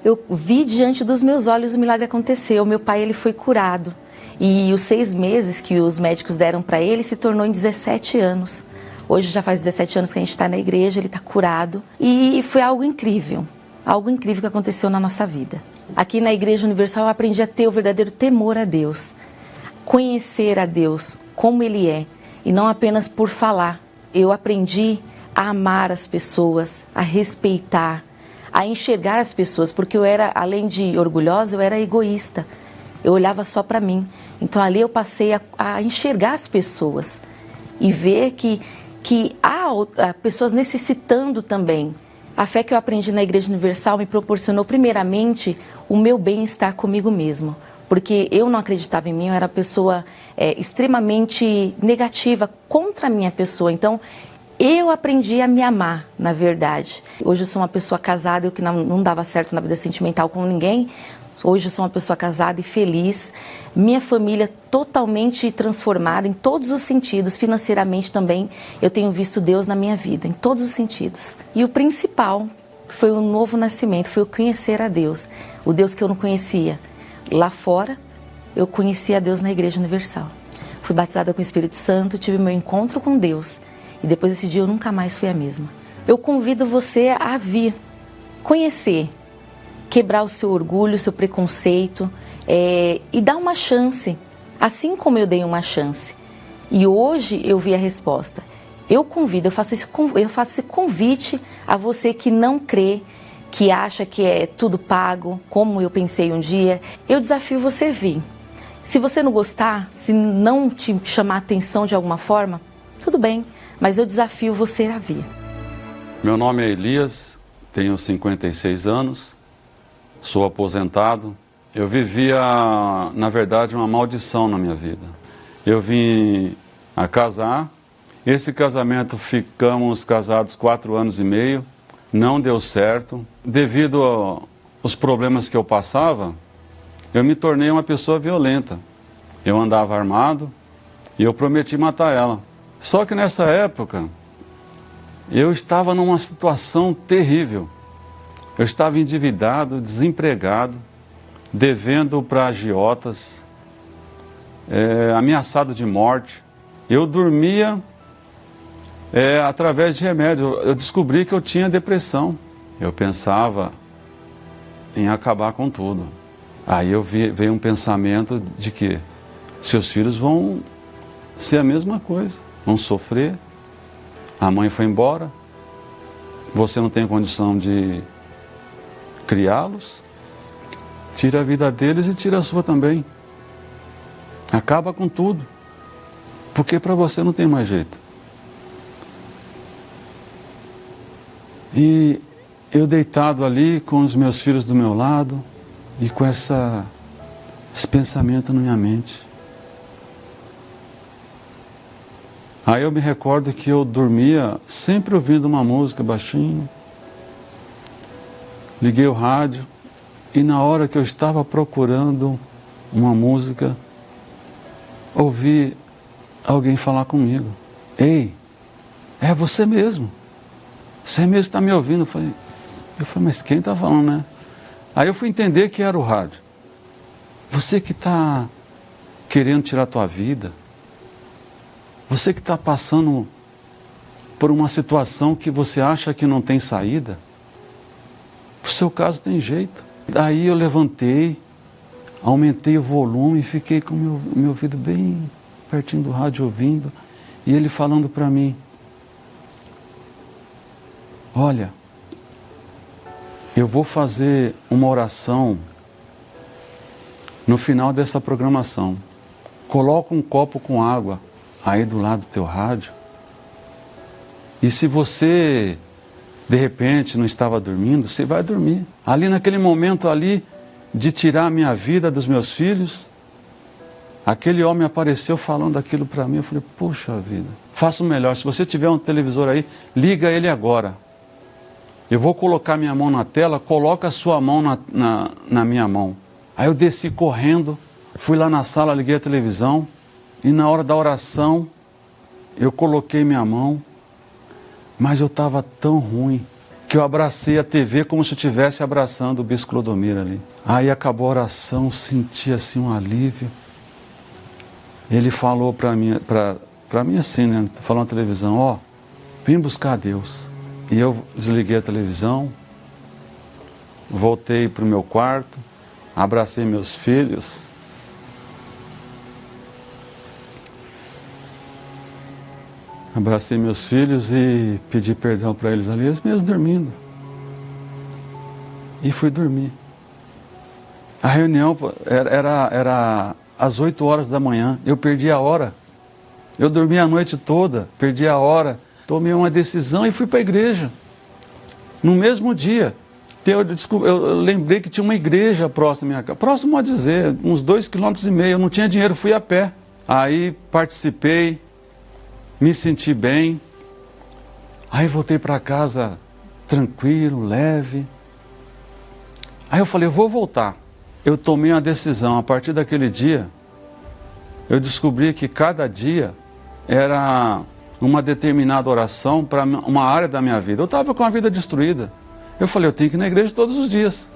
S7: eu vi diante dos meus olhos o milagre aconteceu. Meu pai ele foi curado e os 6 meses que os médicos deram para ele se tornou em 17 anos. Hoje já faz 17 anos que a gente está na igreja, ele está curado e foi algo incrível que aconteceu na nossa vida. Aqui na Igreja Universal eu aprendi a ter o verdadeiro temor a Deus, conhecer a Deus como Ele é e não apenas por falar. Eu aprendi a amar as pessoas, a respeitar, a enxergar as pessoas, porque eu era, além de orgulhosa, eu era egoísta. Eu olhava só para mim. Então ali eu passei a enxergar as pessoas e ver que há pessoas necessitando também. A fé que eu aprendi na Igreja Universal me proporcionou primeiramente o meu bem-estar comigo mesmo, porque eu não acreditava em mim, eu era uma pessoa extremamente negativa contra a minha pessoa. Então eu aprendi a me amar, na verdade. Hoje eu sou uma pessoa casada, eu que não dava certo na vida sentimental com ninguém. Hoje eu sou uma pessoa casada e feliz. Minha família totalmente transformada em todos os sentidos. Financeiramente também, eu tenho visto Deus na minha vida, em todos os sentidos. E o principal foi o novo nascimento, foi o conhecer a Deus. O Deus que eu não conhecia. Lá fora, eu conheci a Deus na Igreja Universal. Fui batizada com o Espírito Santo, tive meu encontro com Deus. E depois desse dia eu nunca mais fui a mesma. Eu convido você a vir, conhecer, quebrar o seu orgulho, o seu preconceito, e dá uma chance, assim como eu dei uma chance. E hoje eu vi a resposta. Eu convido, eu faço esse convite a você que não crê, que acha que é tudo pago, como eu pensei um dia. Eu desafio você a vir. Se você não gostar, se não te chamar atenção de alguma forma, tudo bem, mas eu desafio você a vir.
S8: Meu nome é Elias, tenho 56 anos, sou aposentado. Eu vivia, na verdade, uma maldição na minha vida. Eu vim a casar, esse casamento ficamos casados 4 anos e meio, não deu certo. Devido aos problemas que eu passava, eu me tornei uma pessoa violenta. Eu andava armado e eu prometi matar ela. Só que nessa época, eu estava numa situação terrível. Eu estava endividado, desempregado, devendo para agiotas, ameaçado de morte. Eu dormia através de remédio. Eu descobri que eu tinha depressão. Eu pensava em acabar com tudo. Aí veio um pensamento de que seus filhos vão ser a mesma coisa, vão sofrer. A mãe foi embora, você não tem condição de criá-los, tira a vida deles e tira a sua também. Acaba com tudo, porque para você não tem mais jeito. E eu deitado ali com os meus filhos do meu lado e com esse pensamento na minha mente. Aí eu me recordo que eu dormia sempre ouvindo uma música baixinho. Liguei o rádio e na hora que eu estava procurando uma música, ouvi alguém falar comigo. Ei, é você mesmo. Você mesmo está me ouvindo. Eu falei, mas quem está falando, né? Aí eu fui entender que era o rádio. Você que está querendo tirar a tua vida, você que está passando por uma situação que você acha que não tem saída, o seu caso tem jeito. Daí eu levantei, aumentei o volume e fiquei com o meu ouvido bem pertinho do rádio ouvindo, e ele falando para mim, olha, eu vou fazer uma oração no final dessa programação. Coloca um copo com água aí do lado do teu rádio. E se você, de repente, não estava dormindo, você vai dormir. Ali naquele momento ali, de tirar a minha vida dos meus filhos, aquele homem apareceu falando aquilo para mim. Eu falei, puxa vida, faça o melhor. Se você tiver um televisor aí, liga ele agora. Eu vou colocar minha mão na tela, coloca a sua mão na minha mão. Aí eu desci correndo, fui lá na sala, liguei a televisão, e na hora da oração, eu coloquei minha mão, mas eu estava tão ruim, que eu abracei a TV como se eu estivesse abraçando o Bispo Clodomiro ali. Aí acabou a oração, senti assim um alívio. Ele falou para mim assim, né, falou na televisão, ó, vem buscar Deus. E eu desliguei a televisão, voltei para o meu quarto, abracei meus filhos. Abracei meus filhos e pedi perdão para eles ali, eles mesmos dormindo. E fui dormir. A reunião era às 8 horas da manhã, eu perdi a hora. Eu dormi a noite toda, perdi a hora, tomei uma decisão e fui para a igreja. No mesmo dia, eu lembrei que tinha uma igreja próxima da minha casa, próximo a dizer, uns 2,5 km, eu não tinha dinheiro, fui a pé. Aí participei, me senti bem, aí voltei para casa tranquilo, leve. Aí eu falei, eu vou voltar. Eu tomei uma decisão, a partir daquele dia, eu descobri que cada dia era uma determinada oração para uma área da minha vida. Eu estava com a vida destruída. Eu falei, eu tenho que ir na igreja todos os dias.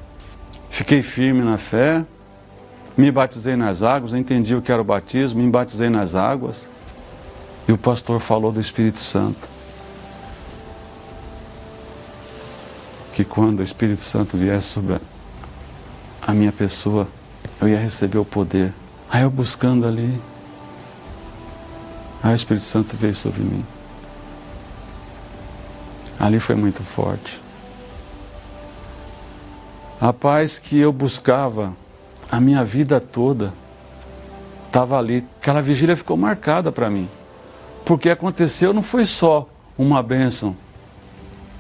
S8: Fiquei firme na fé, me batizei nas águas, entendi o que era o batismo, me batizei nas águas. E o pastor falou do Espírito Santo. Que quando o Espírito Santo viesse sobre a minha pessoa, eu ia receber o poder. Aí eu buscando ali, aí o Espírito Santo veio sobre mim. Ali foi muito forte. A paz que eu buscava a minha vida toda estava ali. Aquela vigília ficou marcada para mim. Porque aconteceu, não foi só uma bênção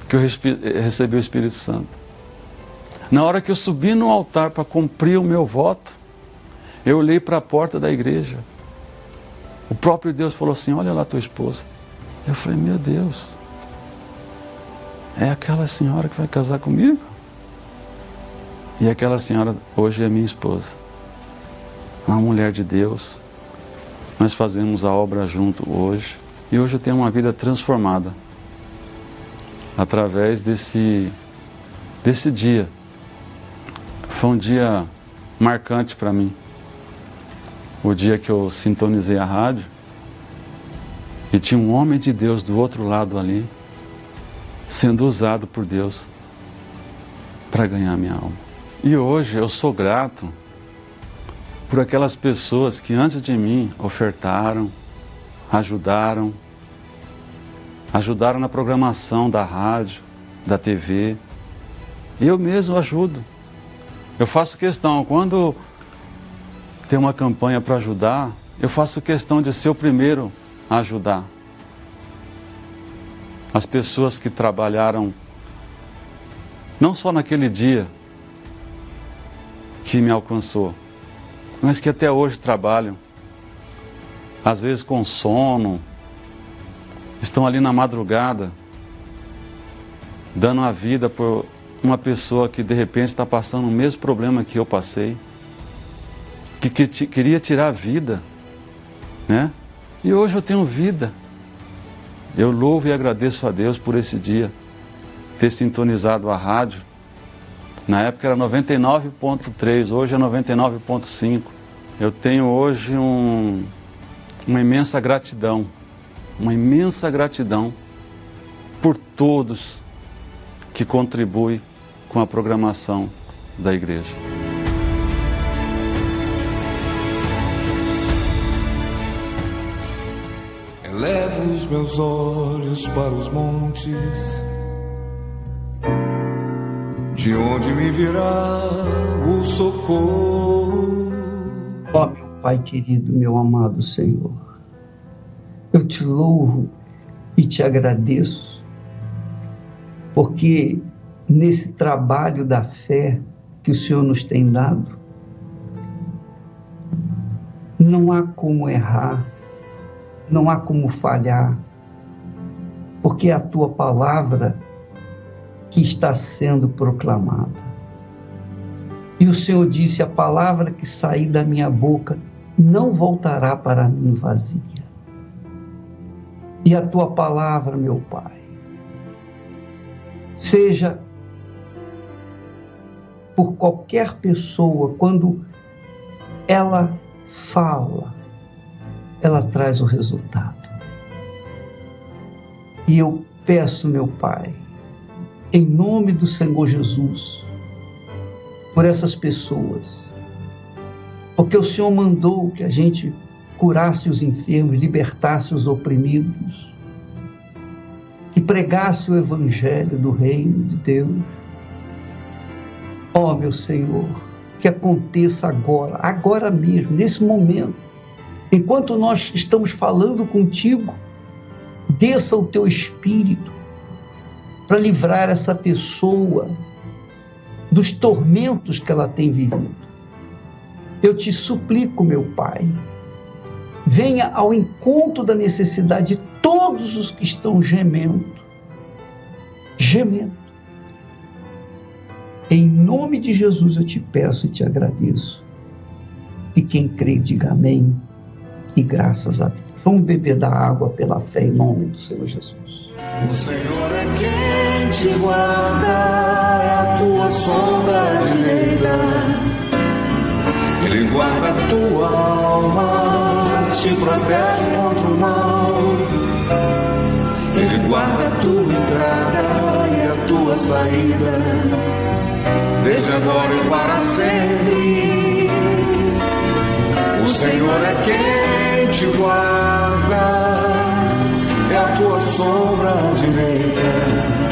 S8: que eu recebi o Espírito Santo. Na hora que eu subi no altar para cumprir o meu voto, eu olhei para a porta da igreja. O próprio Deus falou assim, olha lá tua esposa. Eu falei, meu Deus, é aquela senhora que vai casar comigo? E aquela senhora hoje é minha esposa. Uma mulher de Deus. Nós fazemos a obra junto hoje. E hoje eu tenho uma vida transformada. Através desse dia. Foi um dia marcante para mim. O dia que eu sintonizei a rádio. E tinha um homem de Deus do outro lado ali. Sendo usado por Deus para ganhar minha alma. E hoje eu sou grato por aquelas pessoas que antes de mim ofertaram, ajudaram na programação da rádio, da TV. Eu mesmo ajudo. Eu faço questão, quando tem uma campanha para ajudar, eu faço questão de ser o primeiro a ajudar. As pessoas que trabalharam, não só naquele dia que me alcançou, mas que até hoje trabalham, às vezes com sono, estão ali na madrugada, dando a vida por uma pessoa que de repente está passando o mesmo problema que eu passei, que queria tirar a vida, né? E hoje eu tenho vida. Eu louvo e agradeço a Deus por esse dia, ter sintonizado a rádio. Na época era 99.3, hoje é 99.5. Eu tenho hoje uma imensa gratidão por todos que contribuem com a programação da igreja.
S3: Elevo os meus olhos para os montes, de onde me virá o socorro.
S2: Ó, meu Pai querido, meu amado Senhor, eu te louvo e te agradeço, porque nesse trabalho da fé que o Senhor nos tem dado, não há como errar, não há como falhar, porque é a tua palavra que está sendo proclamada. E o Senhor disse, a palavra que sair da minha boca não voltará para mim vazia. E a tua palavra, meu Pai, seja por qualquer pessoa, quando ela fala, ela traz o resultado. E eu peço, meu Pai, em nome do Senhor Jesus, por essas pessoas, porque o Senhor mandou que a gente curasse os enfermos, libertasse os oprimidos, que pregasse o evangelho do reino de Deus. Ó, meu Senhor, que aconteça agora mesmo, nesse momento, enquanto nós estamos falando contigo, desça o teu Espírito para livrar essa pessoa dos tormentos que ela tem vivido. Eu te suplico, meu Pai, venha ao encontro da necessidade de todos os que estão gemendo. Em nome de Jesus eu te peço e te agradeço. E quem crê, diga amém e graças a Deus. Vamos beber da água pela fé em nome do Senhor Jesus.
S3: O Senhor é quem te guarda, é a tua sombra direita. Ele guarda a tua alma, te protege contra o mal. Ele guarda a tua entrada e a tua saída, desde agora e para sempre. Senhor é quem te guarda, é a tua sombra direita.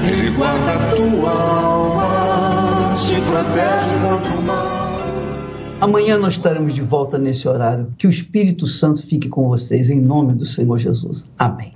S3: Ele guarda a tua alma, te protege contra o mal.
S2: Amanhã nós estaremos de volta nesse horário. Que o Espírito Santo fique com vocês, em nome do Senhor Jesus. Amém.